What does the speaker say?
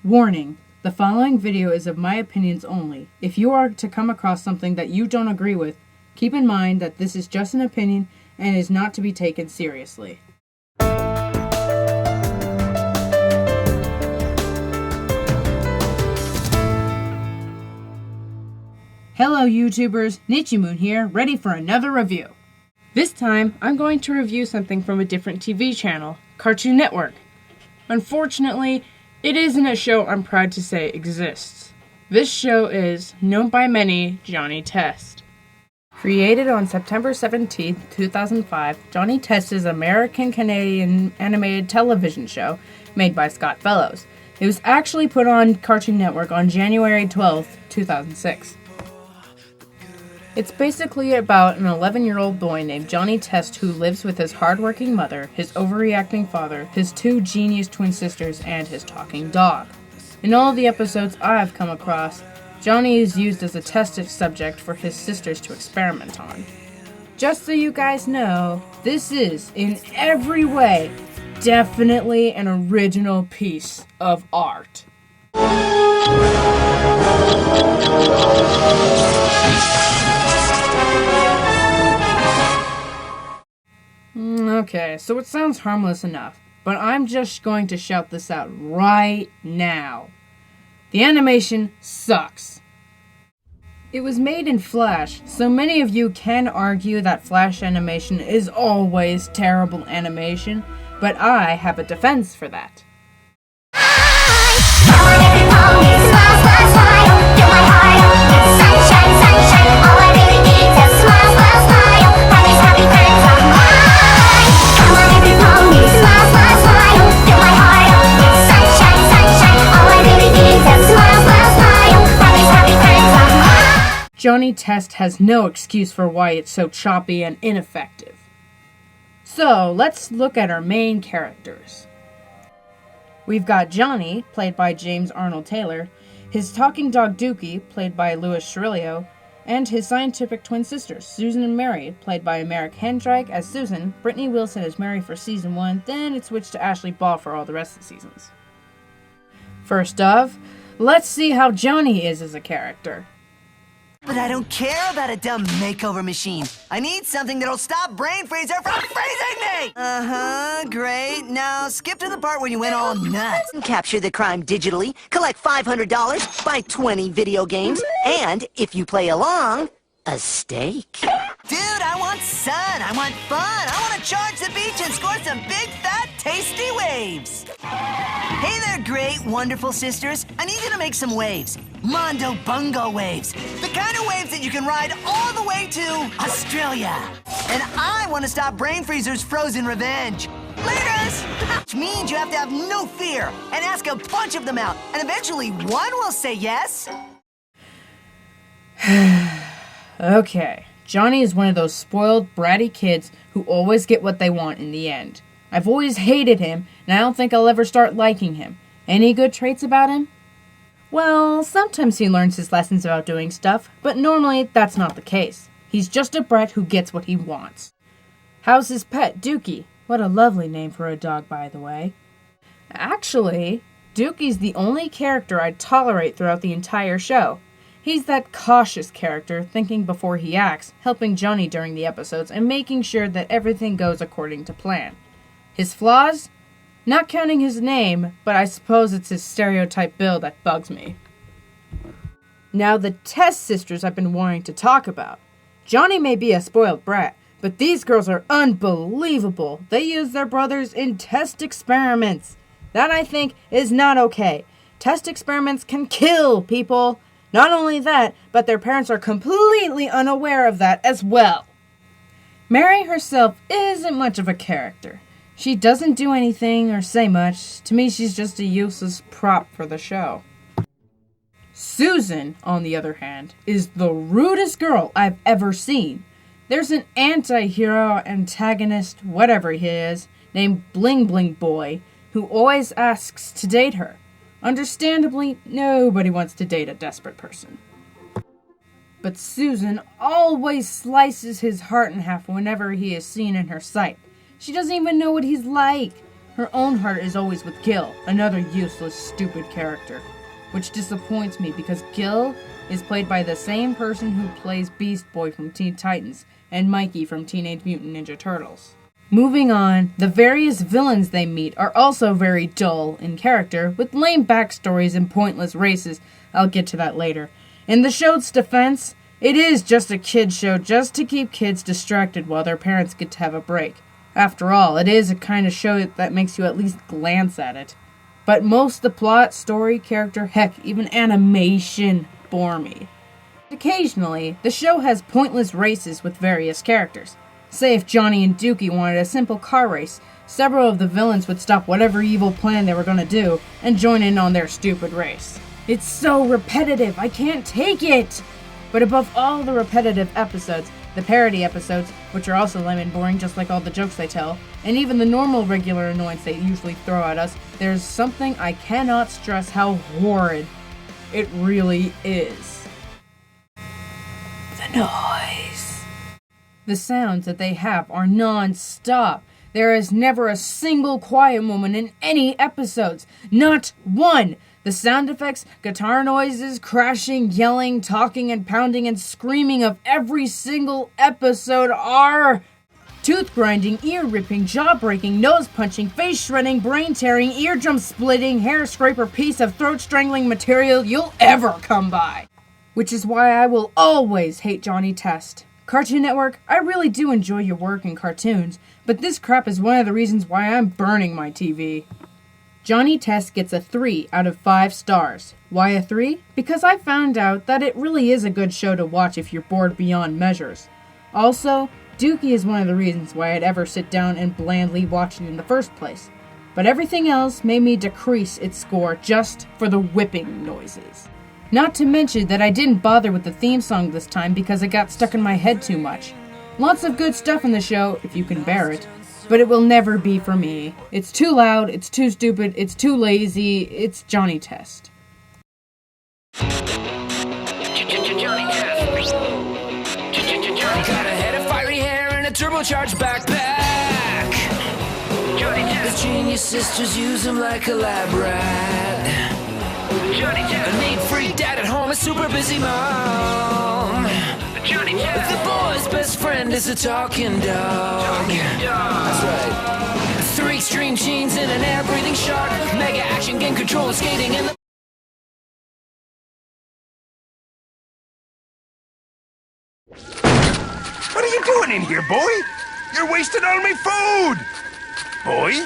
Warning. The following video is of my opinions only. If you are to come across something that you don't agree with, keep in mind that this is just an opinion and is not to be taken seriously. Hello YouTubers, Nichimoon here, ready for another review. This time, I'm going to review something from a different TV channel, Cartoon Network. Unfortunately, it isn't a show I'm proud to say exists. This show is, known by many, Johnny Test. Created on September 17, 2005, Johnny Test is an American-Canadian animated television show made by Scott Fellows. It was actually put on Cartoon Network on January 12, 2006. It's basically about an 11-year-old boy named Johnny Test who lives with his hardworking mother, his overreacting father, his two genius twin sisters, and his talking dog. In all of the episodes I've come across, Johnny is used as a test subject for his sisters to experiment on. Just so you guys know, this is, in every way, definitely an original piece of art. Okay, so it sounds harmless enough, but I'm just going to shout this out right now. The animation sucks. It was made in Flash, so many of you can argue that Flash animation is always terrible animation, but I have a defense for that. Johnny Test has no excuse for why it's so choppy and ineffective. So, let's look at our main characters. We've got Johnny, played by James Arnold Taylor, his talking dog Dookie, played by Louis Chirillo, and his scientific twin sisters, Susan and Mary, played by Merrick Hendrike as Susan, Brittany Wilson as Mary for Season 1, then it switched to Ashley Ball for all the rest of the seasons. First off, let's see how Johnny is as a character. But I don't care about a dumb makeover machine. I need something that'll stop Brain Freezer from freezing me! Uh-huh, great. Now skip to the part where you went all nuts. Capture the crime digitally, collect $500, buy 20 video games, and, if you play along, a steak. Dude, I want sun, I want fun, I want to charge the beach and score some big, fat, tasty waves. Hey there, great, wonderful sisters. I need you to make some waves. Mondo Bungo waves. The kind of waves that you can ride all the way to Australia. And I want to stop Brain Freezer's frozen revenge. Laters! Which means you have to have no fear and ask a bunch of them out. And eventually one will say yes. Okay, Johnny is one of those spoiled, bratty kids who always get what they want in the end. I've always hated him, and I don't think I'll ever start liking him. Any good traits about him? Well, sometimes he learns his lessons about doing stuff, but normally that's not the case. He's just a brat who gets what he wants. How's his pet, Dookie? What a lovely name for a dog, by the way. Actually, Dookie's the only character I'd tolerate throughout the entire show. He's that cautious character, thinking before he acts, helping Johnny during the episodes, and making sure that everything goes according to plan. His flaws? Not counting his name, but I suppose it's his stereotype build that bugs me. Now the Test sisters I've been wanting to talk about. Johnny may be a spoiled brat, but these girls are unbelievable. They use their brothers in test experiments. That, I think, is not okay. Test experiments can kill people. Not only that, but their parents are completely unaware of that as well. Mary herself isn't much of a character. She doesn't do anything or say much. To me, she's just a useless prop for the show. Susan, on the other hand, is the rudest girl I've ever seen. There's an anti-hero, antagonist, whatever he is, named Bling Bling Boy, who always asks to date her. Understandably, nobody wants to date a desperate person. But Susan always slices his heart in half whenever he is seen in her sight. She doesn't even know what he's like. Her own heart is always with Gil, another useless, stupid character. Which disappoints me because Gil is played by the same person who plays Beast Boy from Teen Titans and Mikey from Teenage Mutant Ninja Turtles. Moving on, the various villains they meet are also very dull in character, with lame backstories and pointless races. I'll get to that later. In the show's defense, it is just a kid's show just to keep kids distracted while their parents get to have a break. After all, it is a kind of show that makes you at least glance at it. But most of the plot, story, character, heck, even animation bore me. Occasionally, the show has pointless races with various characters. Say if Johnny and Dookie wanted a simple car race, several of the villains would stop whatever evil plan they were going to do and join in on their stupid race. It's so repetitive, I can't take it! But above all the repetitive episodes, the parody episodes, which are also lame and boring just like all the jokes they tell, and even the normal regular annoyance they usually throw at us, there's something I cannot stress how horrid it really is. The noise. The sounds that they have are non-stop. There is never a single quiet moment in any episodes. Not one! The sound effects, guitar noises, crashing, yelling, talking, and pounding and screaming of every single episode are tooth-grinding, ear-ripping, jaw-breaking, nose-punching, face-shredding, brain-tearing, eardrum-splitting, hair-scraper piece of throat-strangling material you'll ever come by. Which is why I will always hate Johnny Test. Cartoon Network, I really do enjoy your work in cartoons, but this crap is one of the reasons why I'm burning my TV. Johnny Test gets a 3 out of 5 stars. Why a 3? Because I found out that it really is a good show to watch if you're bored beyond measures. Also, Dookie is one of the reasons why I'd ever sit down and blandly watch it in the first place. But everything else made me decrease its score just for the whipping noises. Not to mention that I didn't bother with the theme song this time because it got stuck in my head too much. Lots of good stuff in the show, if you can bear it. But it will never be for me. It's too loud, it's too stupid, it's too lazy, it's Johnny Test. Johnny Test. Got a head of fiery hair and a turbocharged backpack. Johnny Test. The genius sisters use him like a lab rat. Johnny Test. A neat freak dad at home, a super busy mom. Johnny Test. The boy's best friend is a talking dog. That's right. 3 extreme genes and an air-breathing shark. Mega action game controller skating in the... What are you doing in here, boy? You're wasting all my food! Boy?